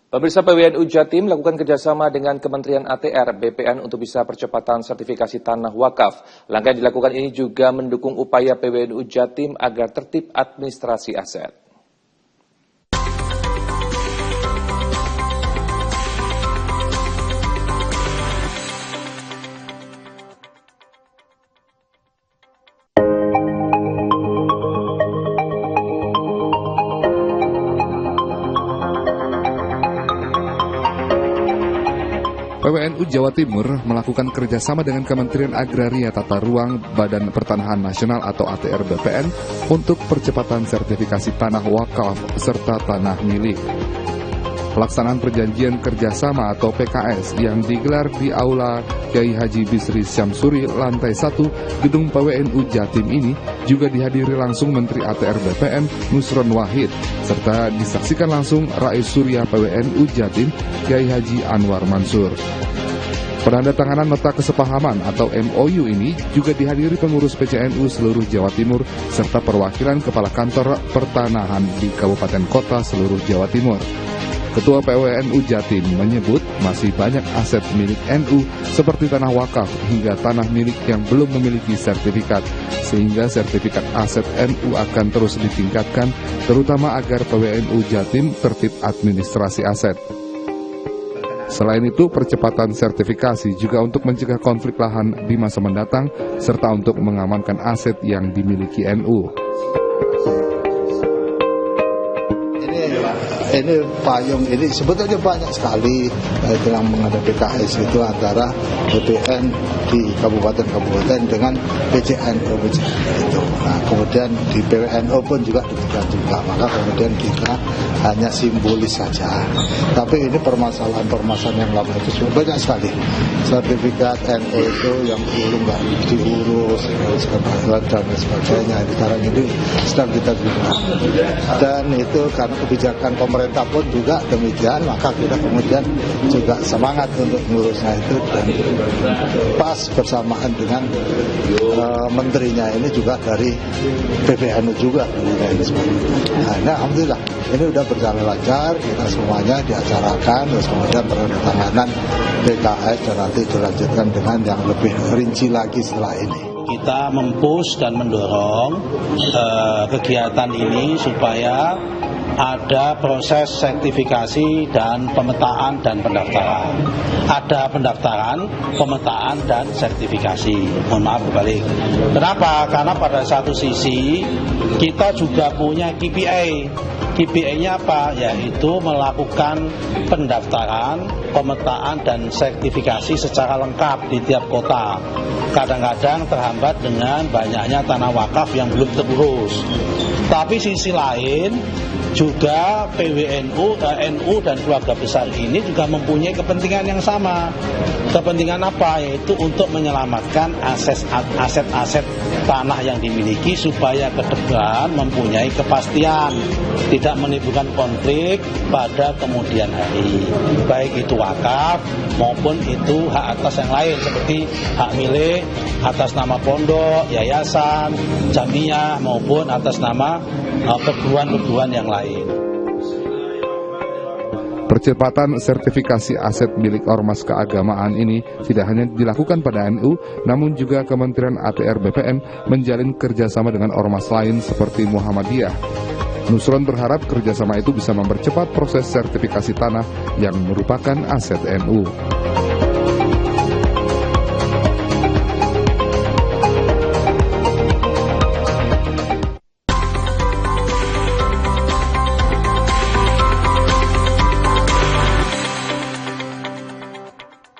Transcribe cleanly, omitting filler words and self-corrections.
Pemirsa, PWNU Jatim melakukan kerjasama dengan Kementerian ATR BPN untuk bisa percepatan sertifikasi tanah wakaf. Langkah yang dilakukan ini juga mendukung upaya PWNU Jatim agar tertib administrasi aset. PWNU Jawa Timur melakukan kerjasama dengan Kementerian Agraria Tata Ruang Badan Pertanahan Nasional atau ATR BPN untuk percepatan sertifikasi tanah wakaf serta tanah milik. Pelaksanaan perjanjian kerjasama atau PKS yang digelar di Aula Kiai Haji Bisri Syamsuri lantai 1 Gedung PWNU Jatim ini juga dihadiri langsung Menteri ATR BPN Nusron Wahid serta disaksikan langsung Rais Surya PWNU Jatim Kiai Haji Anwar Mansur. Penandatanganan nota kesepahaman atau MOU ini juga dihadiri pengurus PCNU seluruh Jawa Timur serta perwakilan kepala kantor pertanahan di kabupaten kota seluruh Jawa Timur. Ketua PWNU Jatim menyebut masih banyak aset milik NU seperti tanah wakaf hingga tanah milik yang belum memiliki sertifikat, sehingga sertifikat aset NU akan terus ditingkatkan, terutama agar PWNU Jatim tertib administrasi aset. Selain itu, percepatan sertifikasi juga untuk mencegah konflik lahan di masa mendatang, serta untuk mengamankan aset yang dimiliki NU. Ini payung ini sebetulnya banyak sekali yang menghadapi PKS itu antara BPN di kabupaten-kabupaten dengan PCNU itu. Nah, kemudian di PWNU pun juga demikian juga. Maka kemudian kita hanya simbolis saja. Tapi ini permasalahan-permasalahan yang lama itu sudah banyak sekali. Sertifikat NU itu yang dulu nggak diurus dan sebagainya. Sekarang ini sedang kita gunakan. Dan itu karena kebijakan pemerintah pun juga demikian, maka kita kemudian juga semangat untuk mengurusnya itu dan pas bersamaan dengan menterinya ini juga dari PWNU juga. Nah, alhamdulillah ini sudah berjalan lancar, kita semuanya diacarakan, terus kemudian penandatanganan PKS dan nanti dilanjutkan dengan yang lebih rinci lagi setelah ini. Kita mempush dan mendorong kegiatan ini supaya ada proses sertifikasi dan pemetaan dan pendaftaran. Ada pendaftaran, pemetaan dan sertifikasi. Mohon maaf berbalik. Kenapa? Karena pada satu sisi kita juga punya KPI. KPI-nya apa? Yaitu melakukan pendaftaran, pemetaan dan sertifikasi secara lengkap di tiap kota. Kadang-kadang terhambat dengan banyaknya tanah wakaf yang belum terurus. Tapi sisi lain juga PWNU, NU dan keluarga besar ini juga mempunyai kepentingan yang sama. Kepentingan apa? Yaitu untuk menyelamatkan aset-aset tanah yang dimiliki supaya ke depan mempunyai kepastian, tidak menimbulkan konflik pada kemudian hari. Baik itu wakaf maupun itu hak atas yang lain seperti hak milik atas nama pondok, yayasan, jamiah maupun atas nama perguruan-perguruan yang lain. Percepatan sertifikasi aset milik ormas keagamaan ini tidak hanya dilakukan pada NU, namun juga Kementerian ATR BPN menjalin kerjasama dengan ormas lain seperti Muhammadiyah. Nusron berharap kerjasama itu bisa mempercepat proses sertifikasi tanah yang merupakan aset NU.